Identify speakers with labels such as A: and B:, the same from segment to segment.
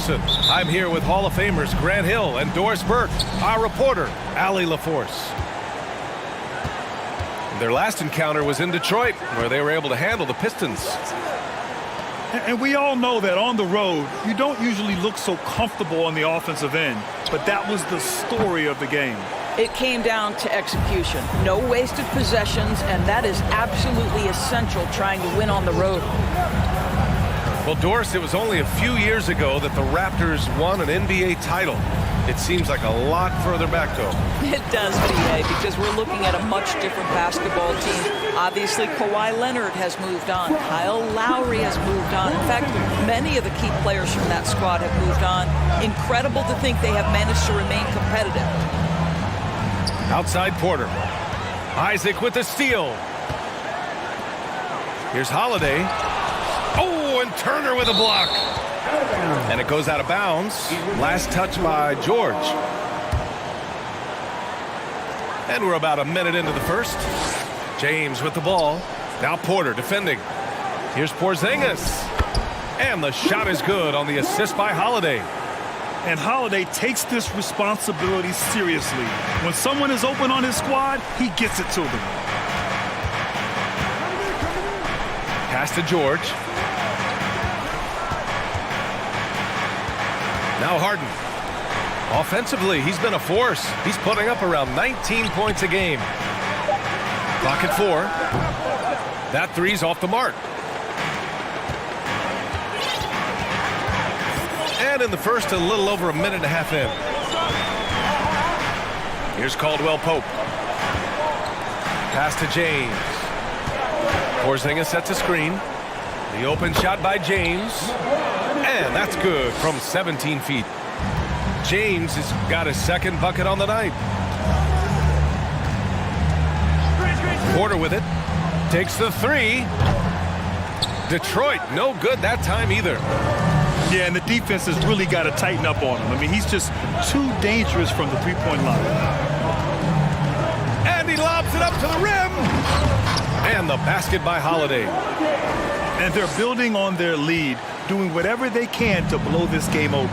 A: person. I'm here with Hall of Famers Grant Hill and Doris Burke, our reporter, Allie LaForce. Their last encounter was in Detroit, where they were able to handle the Pistons.
B: And we all know that on the road, you don't usually look so comfortable on the offensive end. But that was the story of the game.
C: It came down to execution. No wasted possessions, and that is absolutely essential trying to win on the road.
A: Well, Doris, it was only a few years ago that the Raptors won an NBA title. It seems like a lot further back, though.
C: It does, BA, because we're looking at a much different basketball team. Obviously, Kawhi Leonard has moved on. Kyle Lowry has moved on. In fact, many of the key players from that squad have moved on. Incredible to think they have managed to remain competitive.
A: Outside Porter. Isaac with the steal. Here's Holiday. Oh, and Turner with a block. And it goes out of bounds. Last touch by George. And we're about a minute into the first. James with the ball. Now Porter defending. Here's Porzingis. And the shot is good on the assist by Holiday.
B: And Holiday takes this responsibility seriously. When someone is open on his squad, he gets it to them.
A: Pass to George. Now Harden. Offensively, he's been a force. He's putting up around 19 points a game. Clock at 4. That three's off the mark. And in the first, a little over a minute and a half in. Here's Caldwell Pope. Pass to James. Porzingis sets a screen. The open shot by James. And that's good from 17 feet. James has got his second bucket on the night. Porter with it. Takes the three. Detroit, no good that time either.
B: Yeah, and the defense has really got to tighten up on him. I mean, he's just too dangerous from the three-point line.
A: And he lobs it up to the rim. And the basket by Holiday.
B: And they're building on their lead, doing whatever they can to blow this game open.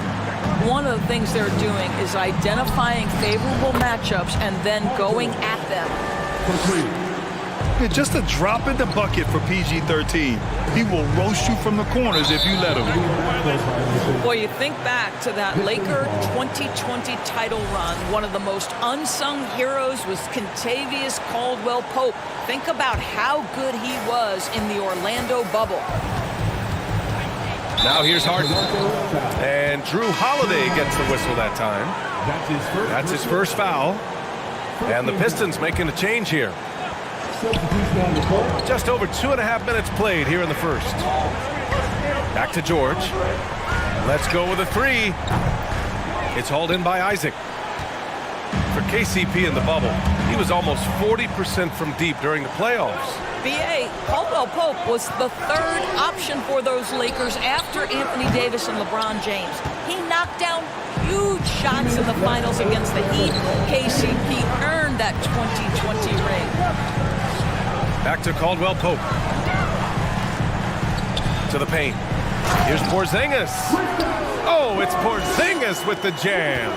C: One of the things they're doing is identifying favorable matchups and then going at them.
B: Yeah, just a drop in the bucket for PG-13. He will roast you from the corners if you let him.
C: Boy, you think back to that Laker 2020 title run. One of the most unsung heroes was Kentavious Caldwell Pope. Think about how good he was in the Orlando bubble.
A: Now here's Harden. And Drew Holiday gets the whistle that time. That's his first foul. And the Pistons making a change here. Just over 2.5 minutes played here in the first. Back to George. Let's go with a three. It's hauled in by Isaac. For KCP in the bubble, he was almost 40% from deep during the playoffs.
C: BA, Caldwell Pope was the third option for those Lakers after Anthony Davis and LeBron James. He knocked down huge shots in the finals against the Heat. KCP earned that 2020 ring.
A: Back to Caldwell Pope. To the paint. Here's Porzingis. Oh, it's Porzingis with the jam.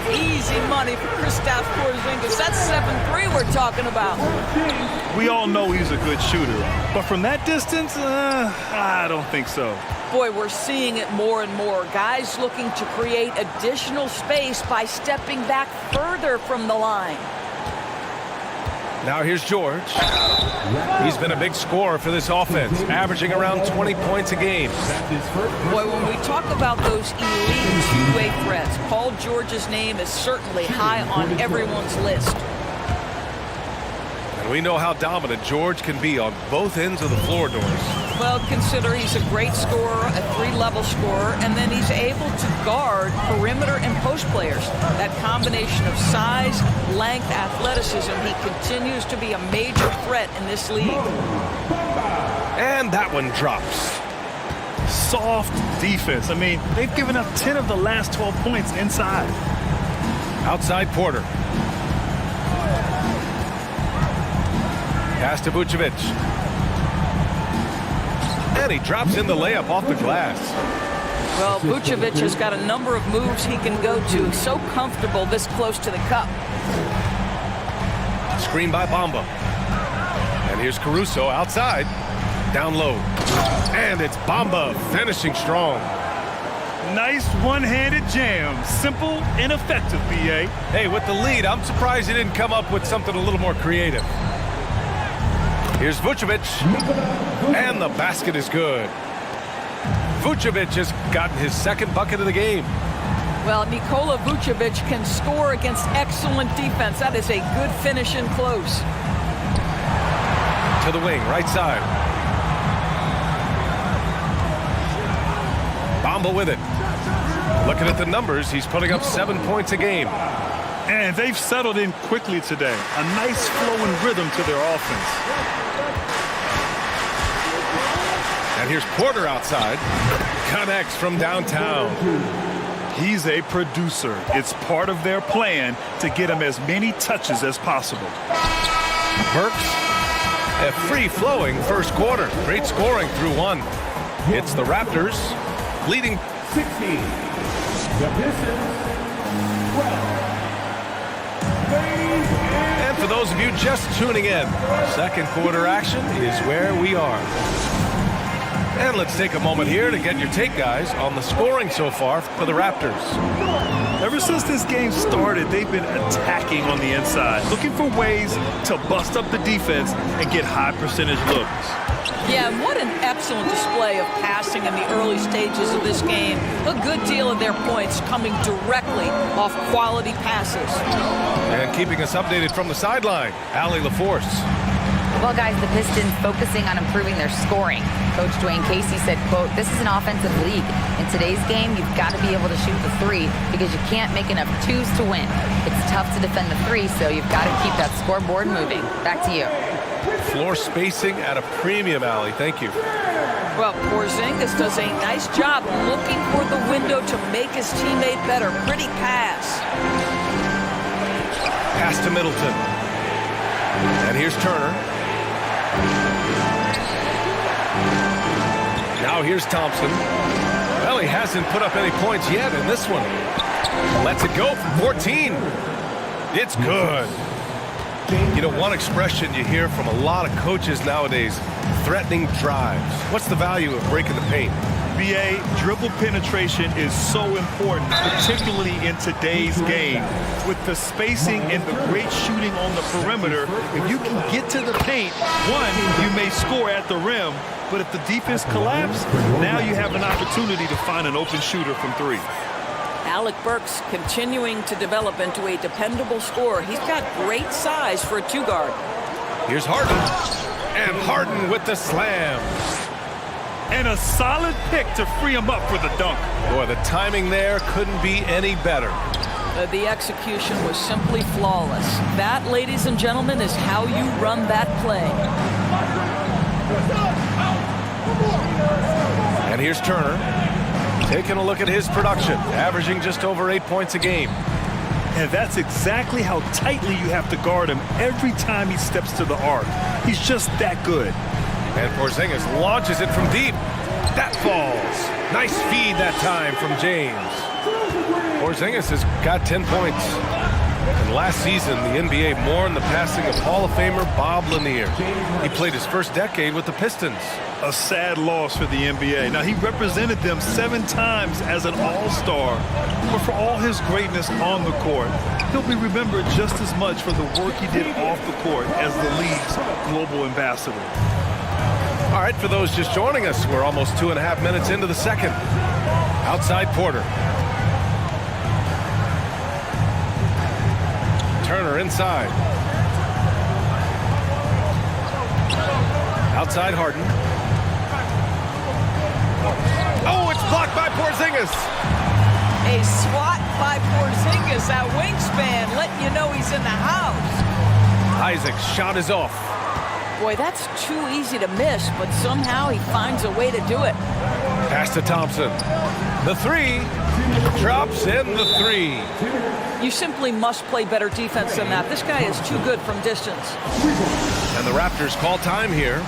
C: Easy money for Kristaps Porzingis. That's 7-3 we're talking about.
B: We all know he's a good shooter. But from that distance, I don't think so.
C: Boy, we're seeing it more and more. Guys looking to create additional space by stepping back further from the line.
A: Now here's George. He's been a big scorer for this offense, averaging around 20 points a game.
C: Boy, when we talk about those elite two-way threats, Paul George's name is certainly high on everyone's list.
A: And we know how dominant George can be on both ends of the floor, Doris.
C: Well, consider he's a great scorer, a three-level scorer, and then he's able to guard perimeter and post players. That combination of size, length, athleticism, he continues to be a major threat in this league.
A: And that one drops.
B: Soft defense. I mean, they've given up 10 of the last 12 points inside.
A: Outside Porter. Pass to Vucevic. And he drops in the layup off the glass.
C: Well, Vucevic has got a number of moves he can go to. So comfortable this close to the cup.
A: Screen by Bamba. And here's Caruso outside. Down low. And it's Bamba finishing strong.
B: Nice one-handed jam. Simple and effective, B.A.
A: Hey, with the lead, I'm surprised he didn't come up with something a little more creative. Here's Vucevic. And the basket is good. Vucevic has gotten his second bucket of the game.
C: Well, Nikola Vucevic can score against excellent defense. That is a good finish in close.
A: To the wing, right side. Bamba with it. Looking at the numbers, he's putting up 7 points a game.
B: And they've settled in quickly today. A nice flowing rhythm to their offense.
A: And here's Porter outside. Connects from downtown.
B: He's a producer. It's part of their plan to get him as many touches as possible.
A: Burks, a free-flowing first quarter. Great scoring through one. It's the Raptors leading
D: 16. The Pistons 12.
A: And for those of you just tuning in, second quarter action is where we are. And let's take a moment here to get your take, guys, on the scoring so far for the Raptors.
B: Ever since this game started, they've been attacking on the inside, looking for ways to bust up the defense and get high percentage looks.
C: Yeah, and what an excellent display of passing in the early stages of this game. A good deal of their points coming directly off quality passes.
A: And keeping us updated from the sideline, Allie LaForce.
E: Well, guys, the Pistons focusing on improving their scoring. Coach Dwayne Casey said, quote, "This is an offensive league. In today's game, you've got to be able to shoot the three because you can't make enough twos to win. It's tough to defend the three, so you've got to keep that scoreboard moving." Back to you.
A: Floor spacing at a premium, Allie. Thank you.
C: Well, Porzingis does a nice job looking for the window to make his teammate better. Pretty pass.
A: Pass to Middleton. And here's Turner. Now here's Thompson. Well, he hasn't put up any points yet in this one. Lets it go from 14. It's good. You know, one expression you hear from a lot of coaches nowadays, threatening drives. What's the value of breaking the paint?
B: BA, dribble penetration is so important, particularly in today's game. With the spacing and the great shooting on the perimeter, if you can get to the paint, one, you may score at the rim, but if the defense collapses, now you have an opportunity to find an open shooter from three.
C: Alec Burks continuing to develop into a dependable scorer. He's got great size for a two-guard.
A: Here's Harden. And Harden with the slam.
B: And a solid pick to free him up for the dunk.
A: Boy, the timing there couldn't be any better.
C: The execution was simply flawless. That, ladies and gentlemen, is how you run that play.
A: And here's Turner. Taking a look at his production, averaging just over 8 points a game.
B: And that's exactly how tightly you have to guard him every time he steps to the arc. He's just that good.
A: And Porzingis launches it from deep. That falls. Nice feed that time from James. Porzingis has got 10 points. And last season, the NBA mourned the passing of Hall of Famer Bob Lanier. He played his first decade with the Pistons.
B: A sad loss for the NBA. Now, he represented them 7 times as an all-star, but for all his greatness on the court, he'll be remembered just as much for the work he did off the court as the league's global ambassador.
A: All right, for those just joining us, we're almost 2.5 minutes into the second. Outside Porter. Turner inside. Outside Harden. Oh, it's blocked by Porzingis.
C: A swat by Porzingis. That wingspan letting you know he's in the house.
A: Isaac's shot is off.
C: Boy, that's too easy to miss, but somehow he finds a way to do it.
A: Pass to Thompson. The three. Drops in the three.
C: You simply must play better defense than that. This guy is too good from distance.
A: And the Raptors call time here.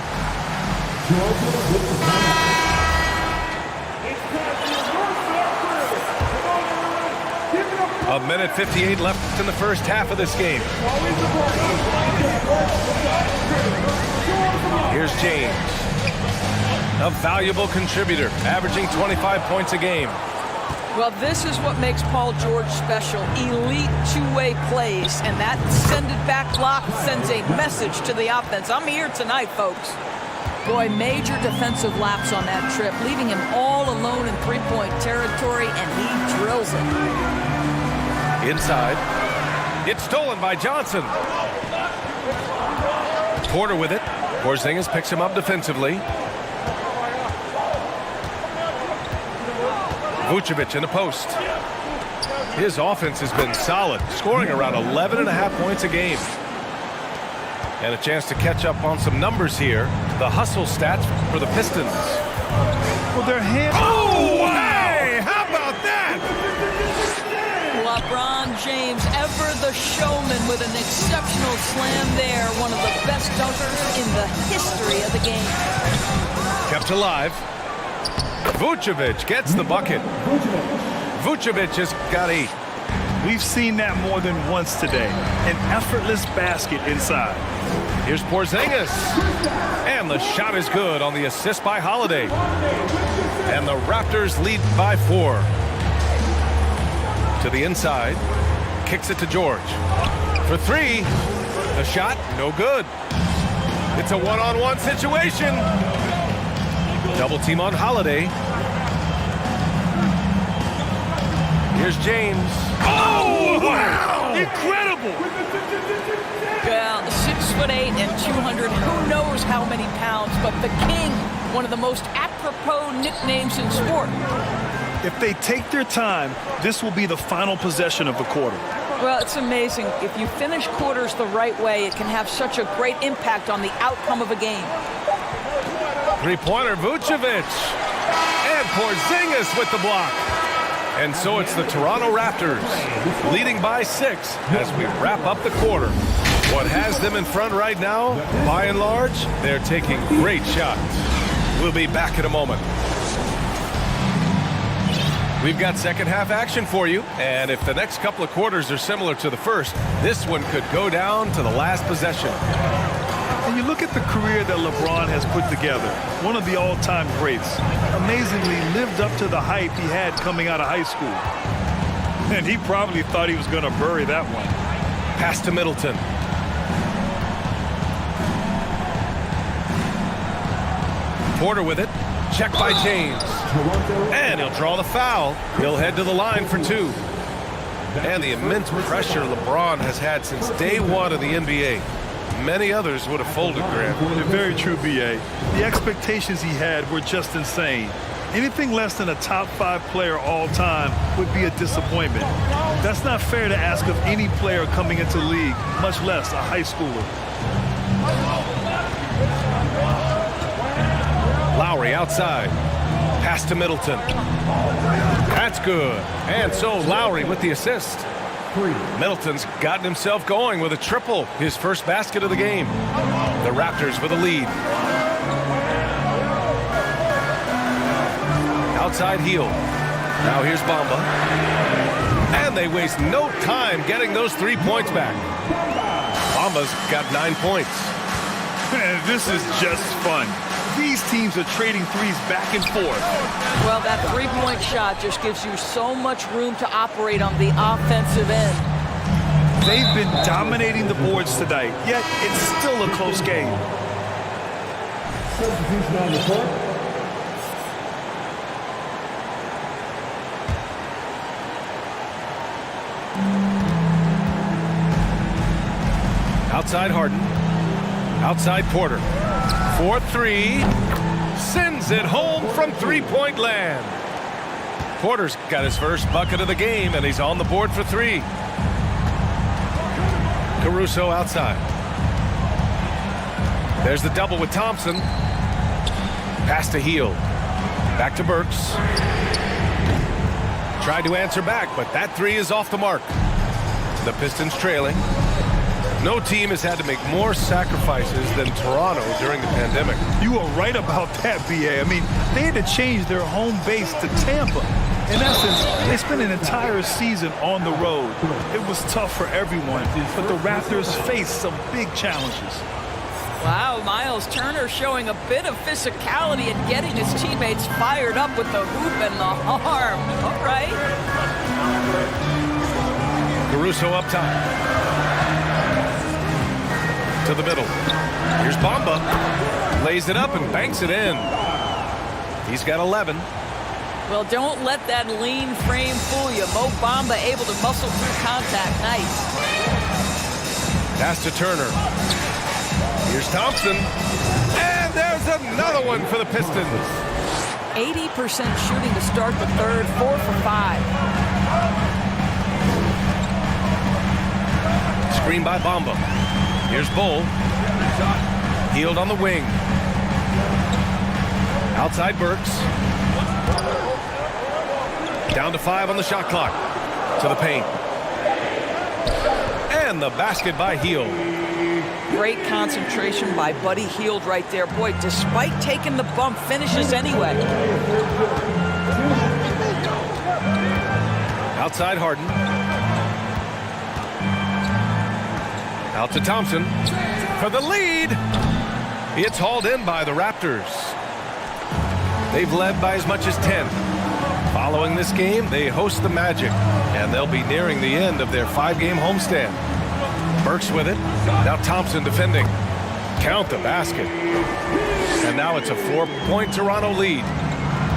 A: A minute 58 left in the first half of this game. Here's James. A valuable contributor, averaging 25 points a game.
C: Well, this is what makes Paul George special. Elite two-way plays, and that send it back block sends a message to the offense. I'm here tonight, folks. Boy, major defensive laps on that trip, leaving him all alone in three-point territory, and he drills it.
A: Inside. It's stolen by Johnson. Porter with it. Porzingis picks him up defensively. Vucevic in the post. His offense has been solid, scoring around 11.5 points a game. And a chance to catch up on some numbers here. The hustle stats for the Pistons.
B: Well, their hands.
A: Oh, hey! How about that?
C: LeBron James, ever the showman, with an exceptional slam there. One of the best dunkers in the history of the game.
A: Kept alive. Vucevic gets the bucket. Vucevic has got 8.
B: We've seen that more than once today. An effortless basket inside.
A: Here's Porzingis. And the shot is good on the assist by Holiday. And the Raptors lead by 4. To the inside. Kicks it to George. For 3. The shot, no good. It's a one-on-one situation. Double team on Holiday. Here's James.
B: Oh, wow! Incredible!
C: Well, 6'8" and 200. Who knows how many pounds? But the King, one of the most apropos nicknames in sport.
B: If they take their time, this will be the final possession of the quarter.
C: Well, it's amazing. If you finish quarters the right way, it can have such a great impact on the outcome of a game.
A: Three-pointer, Vucevic. And Porzingis with the block. And so it's the Toronto Raptors leading by 6 as we wrap up the quarter. What has them in front right now, by and large, they're taking great shots. We'll be back in a moment. We've got second half action for you, and if the next couple of quarters are similar to the first, this one could go down to the last possession.
B: And you look at the career that LeBron has put together, one of the all-time greats. Amazingly lived up to the hype he had coming out of high school. And he probably thought he was going to bury that one.
A: Pass to Middleton. Porter with it. Check by James. And he'll draw the foul. He'll head to the line for 2. And the immense pressure LeBron has had since day 1 of the NBA. Many others would have folded, Grant.
B: Very true, B.A. The expectations he had were just insane. Anything less than a top 5 player all time would be a disappointment. That's not fair to ask of any player coming into the league, much less a high schooler.
A: Lowry outside. Pass to Middleton. That's good. And so Lowry with the assist. Middleton's gotten himself going with a triple, his first basket of the game. The Raptors with a lead. Outside heel. Now here's Bamba. And they waste no time getting those 3 points back. Bamba's got 9 points.
B: Man, this is just fun. These teams are trading threes back and forth.
C: Well, that three-point shot just gives you so much room to operate on the offensive end.
B: They've been dominating the boards tonight, yet it's still a close game.
D: Substitution on the court.
A: Outside Harden. Outside Porter. 4-3. Sends it home from three-point land. Porter's got his first bucket of the game, and he's on the board for 3. Caruso outside. There's the double with Thompson. Pass to Heel. Back to Burks. Tried to answer back, but that 3 is off the mark. The Pistons trailing. No team has had to make more sacrifices than Toronto during the pandemic.
B: You are right about that, B.A. I mean, they had to change their home base to Tampa. In essence, they spent an entire season on the road. It was tough for everyone, but the Raptors faced some big challenges.
C: Wow, Miles Turner showing a bit of physicality and getting his teammates fired up with the hoop and the arm. All right.
A: Caruso up top. To the middle. Here's Bamba. Lays it up and banks it in. He's got 11.
C: Well, don't let that lean frame fool you. Mo Bamba able to muscle through contact. Nice.
A: Pass to Turner. Here's Thompson. And there's another one for the Pistons.
C: 80% shooting to start the third, 4 for 5.
A: Screen by Bamba. Here's Bull. Healed on the wing. Outside Burks. Down to 5 on the shot clock. To the paint. And the basket by Hield.
C: Great concentration by Buddy Hield right there. Boy, despite taking the bump, finishes anyway.
A: Outside Harden. Out to Thompson for the lead. It's hauled in by the Raptors. They've led by as much as 10. Following this game, they host the Magic, and they'll be nearing the end of their 5-game homestand. Burks with it. Now Thompson defending. Count the basket. And now it's a 4-point Toronto lead.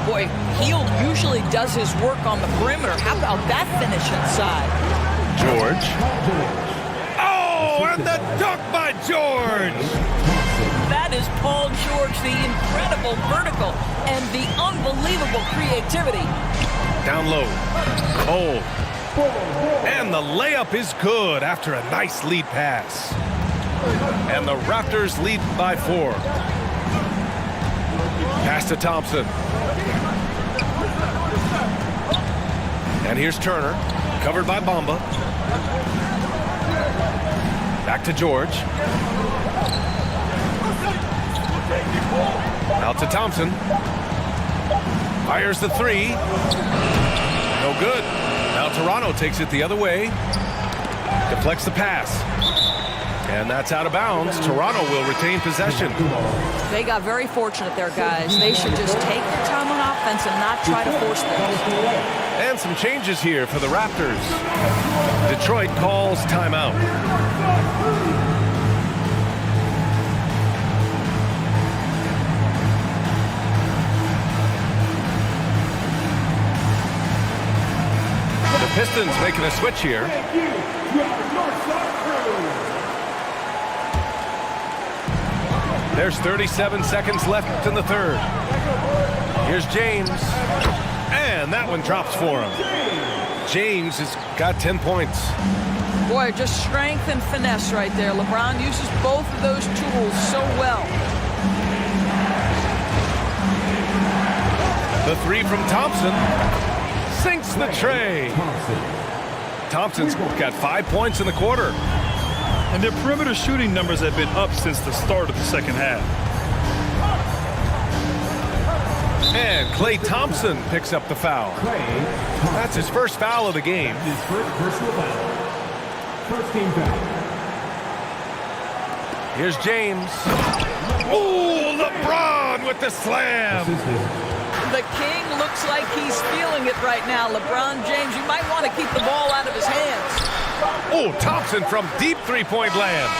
C: Boy, Hield usually does his work on the perimeter. How about that finish inside?
A: George. Oh, and the dunk by George.
C: That is Paul George, the incredible vertical and the unbelievable creativity.
A: Down low. Oh. And the layup is good after a nice lead pass. And the Raptors lead by 4. Pass to Thompson. And here's Turner, covered by Bamba. Back to George. Out to Thompson. Fires the 3. No good. Now Toronto takes it the other way. Deflects the pass. And that's out of bounds. Toronto will retain possession.
C: They got very fortunate there, guys. They should just take their time on offense and not try to force things.
A: And some changes here for the Raptors. Detroit calls timeout. The Pistons making a switch here. There's 37 seconds left in the third. Here's James. And that one drops for him. James has got 10 points.
C: Boy, just strength and finesse right there. LeBron uses both of those tools so well.
A: The 3 from Thompson sinks the tray. Thompson's got 5 points in the quarter.
B: And their perimeter shooting numbers have been up since the start of the second half.
A: And Klay Thompson picks up the foul. That's his first foul of the game.
D: His first personal foul. First team foul.
A: Here's James. Ooh, LeBron with the slam.
C: The King looks like he's feeling it right now. LeBron James, you might want to keep the ball out of his hands.
A: Oh, Thompson from deep three-point land.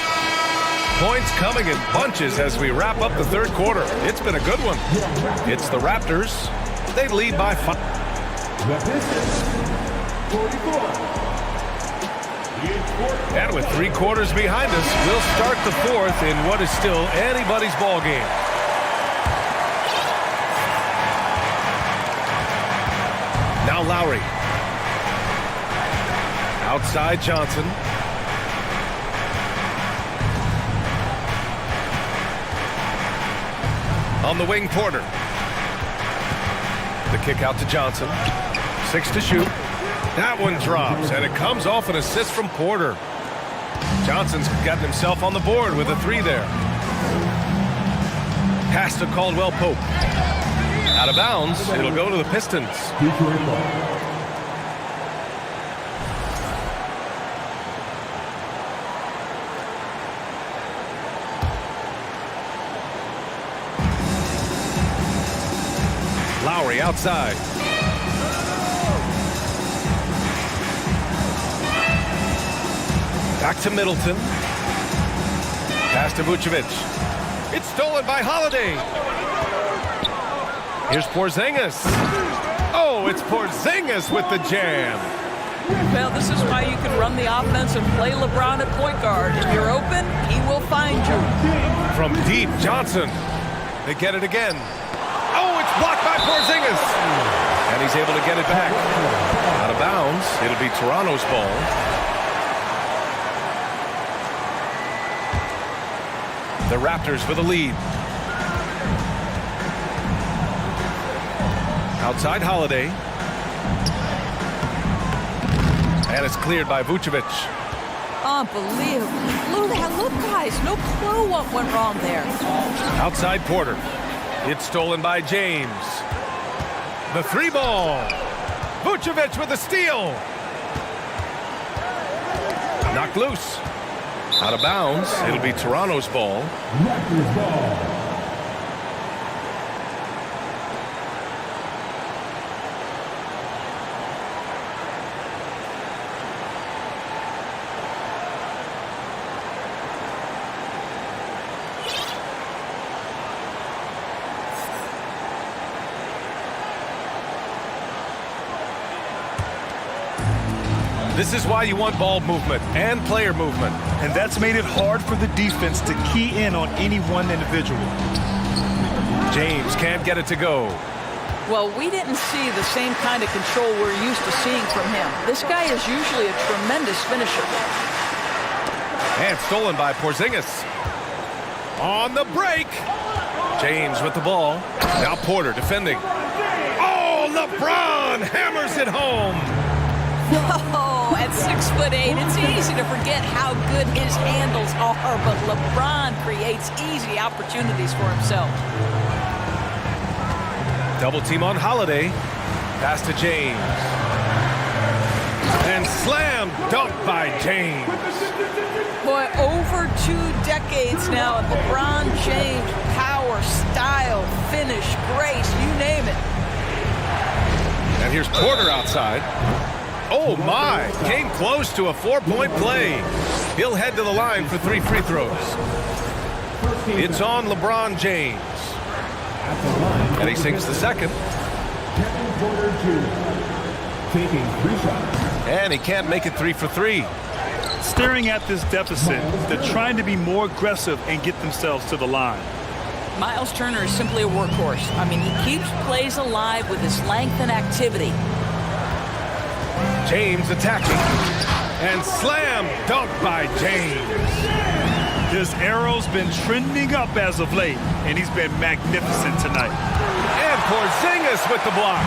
A: Points coming in bunches as we wrap up the third quarter. It's been a good one. It's the Raptors. They lead by 5.
D: The Pistons, 44.
A: And with 3 quarters behind us, we'll start the fourth in what is still anybody's ball game. Now Lowry. Outside Johnson. On the wing, Porter. The kick out to Johnson. 6 to shoot. That one drops, and it comes off an assist from Porter. Johnson's gotten himself on the board with a 3 there. Pass to Caldwell Pope. Out of bounds. It'll go to the Pistons.
D: Detroit ball.
A: Lowry outside. Back to Middleton. Pass to Vucevic. It's stolen by Holiday. Here's Porzingis. Oh, it's Porzingis with the jam.
C: Well, this is why you can run the offense and play LeBron at point guard. If you're open, he will find you.
A: From deep, Johnson. They get it again. Oh, it's blocked by Porzingis. And he's able to get it back. Out of bounds. It'll be Toronto's ball. The Raptors with a lead. Outside Holiday. And it's cleared by Vucevic.
C: Unbelievable. Look, guys, no clue what went wrong there.
A: Outside Porter. It's stolen by James. The three ball. Vucevic with a steal. Knocked loose. Out of bounds. It'll be Toronto's ball.
D: Raptors ball.
A: This is why you want ball movement and player movement.
B: And that's made it hard for the defense to key in on any one individual.
A: James can't get it to go.
C: Well, we didn't see the same kind of control we're used to seeing from him. This guy is usually a tremendous finisher.
A: And stolen by Porzingis. On the break. James with the ball. Now Porter defending. Oh, LeBron hammers it home.
C: Oh, at 6'8", it's easy to forget how good his handles are, but LeBron creates easy opportunities for himself.
A: Double team on Holiday. Pass to James. And slam dunk by James.
C: Boy, over 2 decades now, and LeBron James, power, style, finish, grace, you name it.
A: And here's Porter outside. Oh my, came close to a 4-point play. He'll head to the line for 3 free throws. It's on LeBron James. And he sinks the second.
D: Kevin Porter Jr. taking 3 shots.
A: And he can't make it 3 for 3.
B: Staring at this deficit, they're trying to be more aggressive and get themselves to the line.
C: Miles Turner is simply a workhorse. I mean, he keeps plays alive with his length and activity.
A: James attacking. And slam dunk by James.
B: His arrow's been trending up as of late, and he's been magnificent tonight.
A: And Porzingis with the block.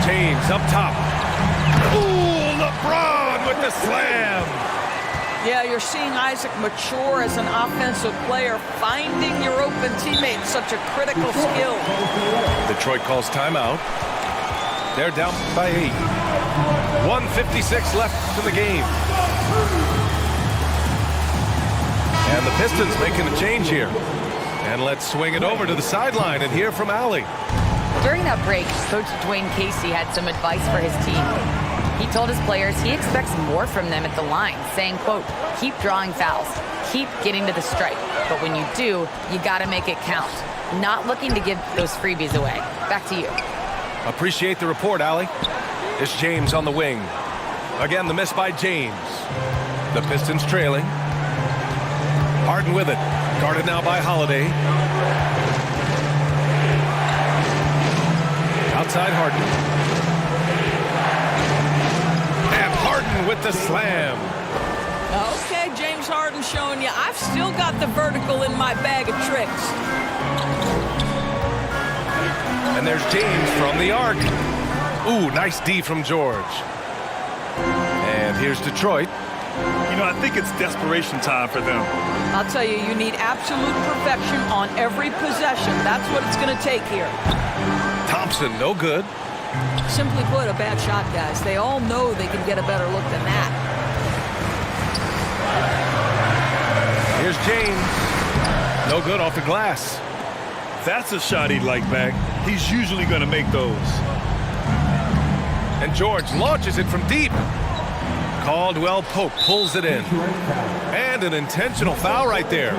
A: James up top. Ooh, LeBron with the slam.
C: Yeah, you're seeing Isaac mature as an offensive player. Finding your open teammate, such a critical skill.
A: Detroit calls timeout. They're down by 8. 1:56 left in the game. And the Pistons making a change here. And let's swing it over to the sideline and hear from Allie.
E: During that break, Coach Dwayne Casey had some advice for his team. He told his players he expects more from them at the line, saying, quote, keep drawing fouls, keep getting to the stripe. But when you do, you got to make it count. Not looking to give those freebies away. Back to you.
A: Appreciate the report, Allie. It's James on the wing. Again, the miss by James. The Pistons trailing. Harden with it. Guarded now by Holiday. Outside Harden. And Harden with the slam.
C: Okay, James Harden showing you, I've still got the vertical in my bag of tricks.
A: And there's James from the arc. Ooh, nice D from George. And here's Detroit.
B: You know, I think it's desperation time for them.
C: I'll tell you, you need absolute perfection on every possession. That's what it's going to take here.
A: Thompson, no good.
C: Simply put, a bad shot, guys. They all know they can get a better look than that.
A: Here's James. No good off the glass.
B: That's a shot he'd like back. He's usually going to make those.
A: And George launches it from deep. Caldwell Pope pulls it in. And an intentional foul right there.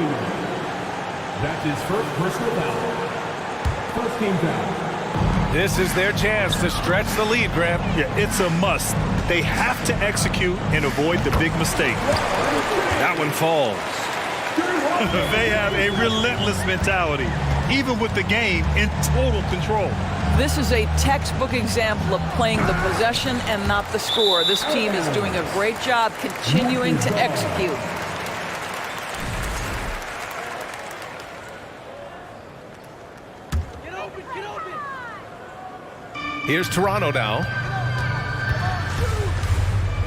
D: That's his first personal foul. First team foul.
A: This is their chance to stretch the lead, Graham.
B: Yeah, it's a must. They have to execute and avoid the big mistake.
A: That one falls.
B: They have a relentless mentality, even with the game in total control.
C: This is a textbook example of playing the possession and not the score. This team is doing a great job continuing to execute.
A: Here's Toronto now.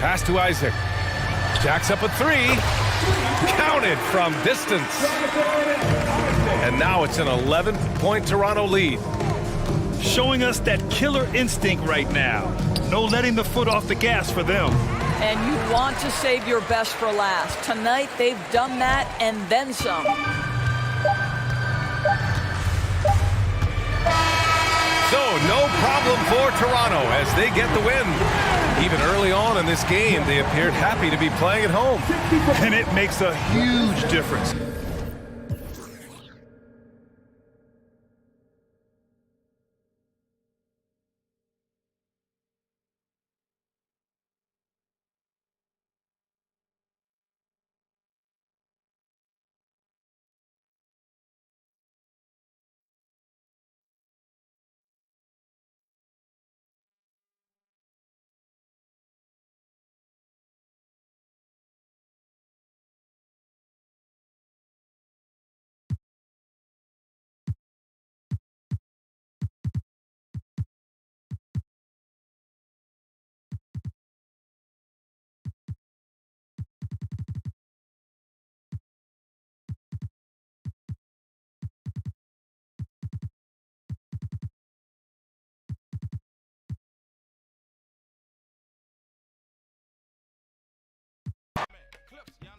A: Pass to Isaac. Jacks up a three. Counted from distance. And now it's an 11-point Toronto lead.
B: Showing us that killer instinct right now. No letting the foot off the gas for them.
C: And you want to save your best for last. Tonight, they've done that and then some.
A: So, no problem for Toronto as they get the win. Even early on in this game, they appeared happy to be playing at home.
B: And it makes a huge difference.
F: Clips, yeah.